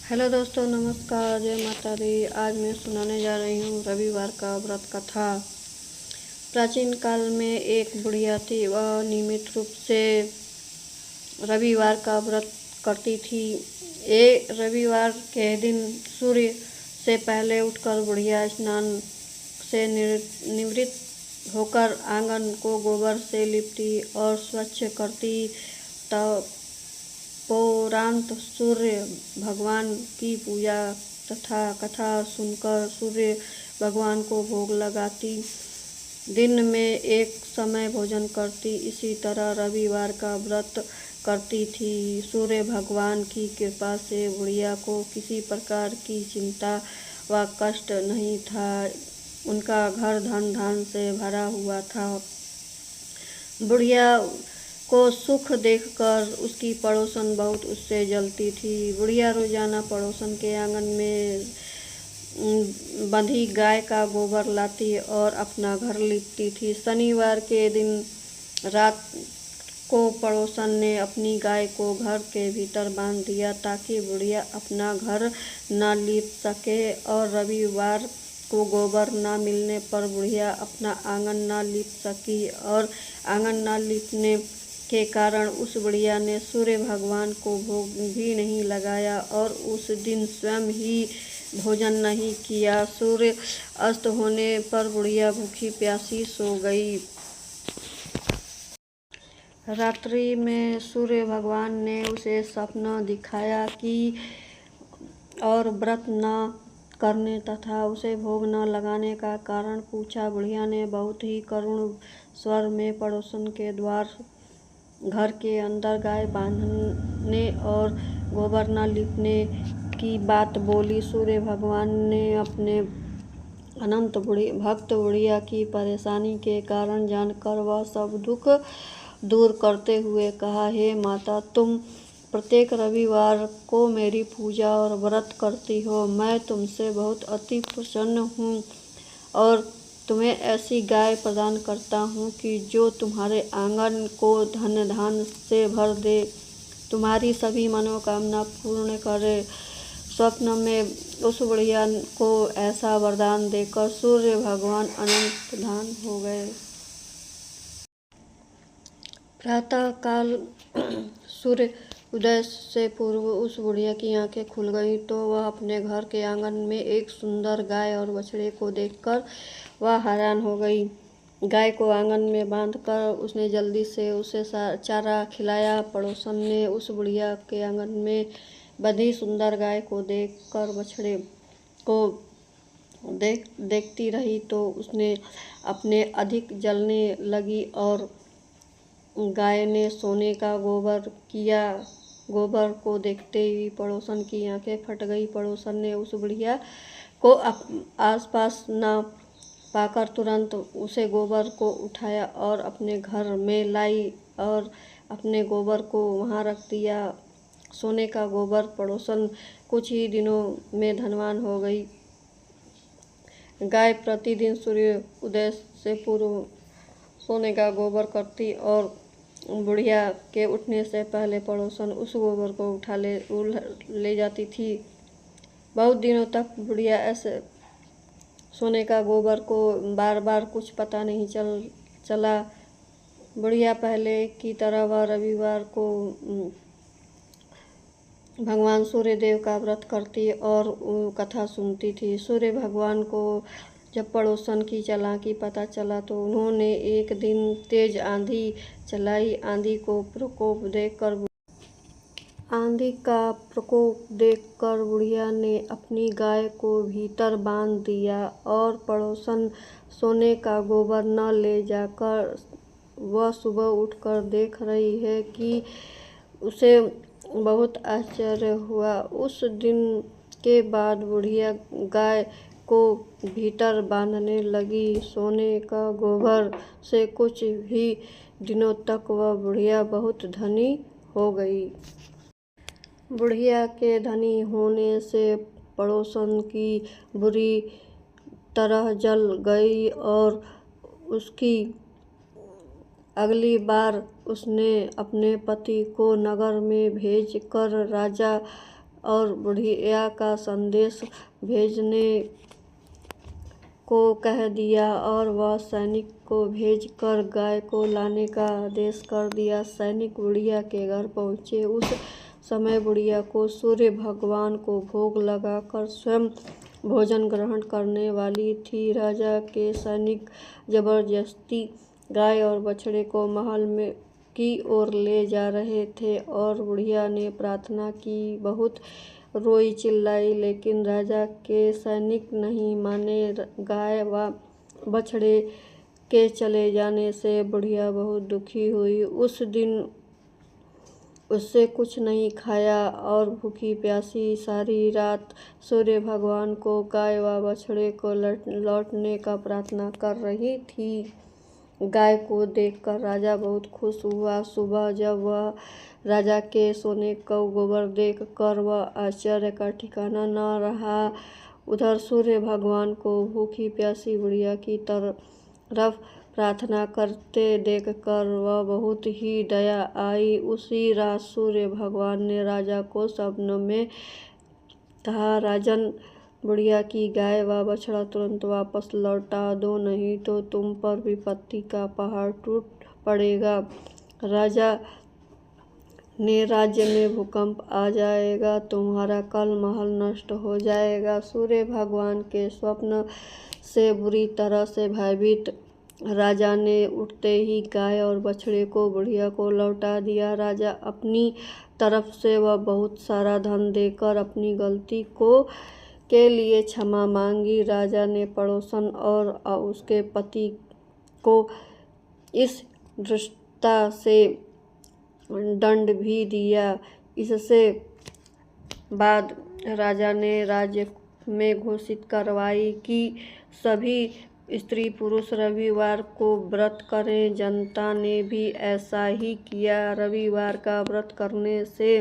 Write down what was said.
Hello दोस्तों, नमस्कार, जय माता दी। आज मैं सुनाने जा रही हूँ रविवार का व्रत कथा। प्राचीन काल में एक बुढ़िया थी। वह नियमित रूप से रविवार का व्रत करती थी। एक रविवार के दिन सूर्य से पहले उठकर बुढ़िया स्नान से निवृत्त होकर आंगन को गोबर से लिपती और स्वच्छ करती। तपोरांत सूर्य भगवान की पूजा तथा कथा सुनकर सूर्य भगवान को भोग लगाती। दिन में एक समय भोजन करती। इसी तरह रविवार का व्रत करती थी। सूर्य भगवान की कृपा से बुढ़िया को किसी प्रकार की चिंता व कष्ट नहीं था। उनका घर धन धान से भरा हुआ था। बुढ़िया को सुख देखकर उसकी पड़ोसन बहुत उससे जलती थी। बुढ़िया रोजाना पड़ोसन के आंगन में बंधी गाय का गोबर लाती और अपना घर लिपती थी। शनिवार के दिन रात को पड़ोसन ने अपनी गाय को घर के भीतर बांध दिया ताकि बुढ़िया अपना घर न लीप सके, और रविवार को गोबर न मिलने पर बुढ़िया अपना आंगन न लीप सकी। और आंगन न लीपने के कारण उस बुढ़िया ने सूर्य भगवान को भोग भी नहीं लगाया और उस दिन स्वयं ही भोजन नहीं किया। सूर्य अस्त होने पर बुढ़िया भूखी प्यासी सो गई। रात्रि में सूर्य भगवान ने उसे स्वप्न दिखाया कि और व्रत न करने तथा उसे भोग न लगाने का कारण पूछा। बुढ़िया ने बहुत ही करुण स्वर में पड़ोसन के द्वार घर के अंदर गाय बांधने और गोबर न लिपने की बात बोली। सूर्य भगवान ने अपने अनंत भक्त बुढ़िया की परेशानी के कारण जानकर वह सब दुख दूर करते हुए कहा, हे माता, तुम प्रत्येक रविवार को मेरी पूजा और व्रत करती हो। मैं तुमसे बहुत अति प्रसन्न हूँ और तुम्हें ऐसी गाय प्रदान करता हूँ कि जो तुम्हारे आंगन को धन धान से भर दे, तुम्हारी सभी मनोकामना पूर्ण करे। स्वप्न में उस बुढ़िया को ऐसा वरदान देकर सूर्य भगवान अनंत धान हो गए। प्रातः काल सूर्य उदय से पूर्व उस बुढ़िया की आंखें खुल गईं तो वह अपने घर के आंगन में एक सुंदर गाय और बछड़े को देखकर वह हैरान हो गई। गाय को आंगन में बांधकर उसने जल्दी से उसे चारा खिलाया। पड़ोसन ने उस बुढ़िया के आंगन में बंधी सुंदर गाय को देखकर बछड़े को देखती रही तो उसने अपने अधिक जलने लगी और गाय ने सोने का गोबर किया। गोबर को देखते ही पड़ोसन की आंखें फट गई। पड़ोसन ने उस बुढ़िया को आसपास न पाकर तुरंत उसे गोबर को उठाया और अपने घर में लाई और अपने गोबर को वहां रख दिया। सोने का गोबर पड़ोसन कुछ ही दिनों में धनवान हो गई। गाय प्रतिदिन सूर्य उदय से पूर्व सोने का गोबर करती और बुढ़िया के उठने से पहले पड़ोसन उस गोबर को उठा ले जाती थी। बहुत दिनों तक बुढ़िया ऐसे सोने का गोबर को बार बार कुछ पता नहीं चला। बुढ़िया पहले की तरह वह रविवार को भगवान सूर्य देव का व्रत करती और कथा सुनती थी। सूर्य भगवान को जब पड़ोसन की चालाकी पता चला तो उन्होंने एक दिन तेज आंधी चलाई। आंधी का प्रकोप देखकर बुढ़िया ने अपनी गाय को भीतर बांध दिया और पड़ोसन सोने का गोबर न ले जाकर वह सुबह उठकर देख रही है कि उसे बहुत आश्चर्य हुआ। उस दिन के बाद बुढ़िया गाय को भीतर बांधने लगी सोने का गोबर से कुछ ही दिनों तक वह बुढ़िया बहुत धनी हो गई। बुढ़िया के धनी होने से पड़ोसन की बुरी तरह जल गई और उसकी अगली बार उसने अपने पति को नगर में भेजकर राजा और बुढ़िया का संदेश भेजने को कह दिया और वह सैनिक को भेजकर गाय को लाने का आदेश कर दिया। सैनिक बुढ़िया के घर पहुँचे। उस समय बुढ़िया को सूर्य भगवान को भोग लगाकर स्वयं भोजन ग्रहण करने वाली थी। राजा के सैनिक जबरदस्ती गाय और बछड़े को महल में की ओर ले जा रहे थे और बुढ़िया ने प्रार्थना की, बहुत रोई चिल्लाई, लेकिन राजा के सैनिक नहीं माने। गाय व बछड़े के चले जाने से बुढ़िया बहुत दुखी हुई। उस दिन उससे कुछ नहीं खाया और भूखी प्यासी सारी रात सूर्य भगवान को गाय व बछड़े को लौटने का प्रार्थना कर रही थी। गाय को देखकर राजा बहुत खुश हुआ। सुबह जब वह राजा के सोने का गोबर देखकर वह आश्चर्य का ठिकाना न रहा। उधर सूर्य भगवान को भूखी प्यासी बुढ़िया की तरफ प्रार्थना करते देखकर वह बहुत ही दया आई। उसी रात सूर्य भगवान ने राजा को स्वप्न में कहा, राजन, बुढ़िया की गाय व बछड़ा तुरंत वापस लौटा दो, नहीं तो तुम पर विपत्ति का पहाड़ टूट पड़ेगा। राजा ने राज्य में भूकंप आ जाएगा, तुम्हारा कल महल नष्ट हो जाएगा। सूर्य भगवान के स्वप्न से बुरी तरह से भयभीत राजा ने उठते ही गाय और बछड़े को बुढ़िया को लौटा दिया। राजा अपनी तरफ से वह बहुत सारा धन देकर अपनी गलती के लिए क्षमा मांगी। राजा ने पड़ोसन और उसके पति को इस धृष्टता से दंड भी दिया। इससे बाद राजा ने राज्य में घोषित करवाई कि सभी स्त्री पुरुष रविवार को व्रत करें। जनता ने भी ऐसा ही किया। रविवार का व्रत करने से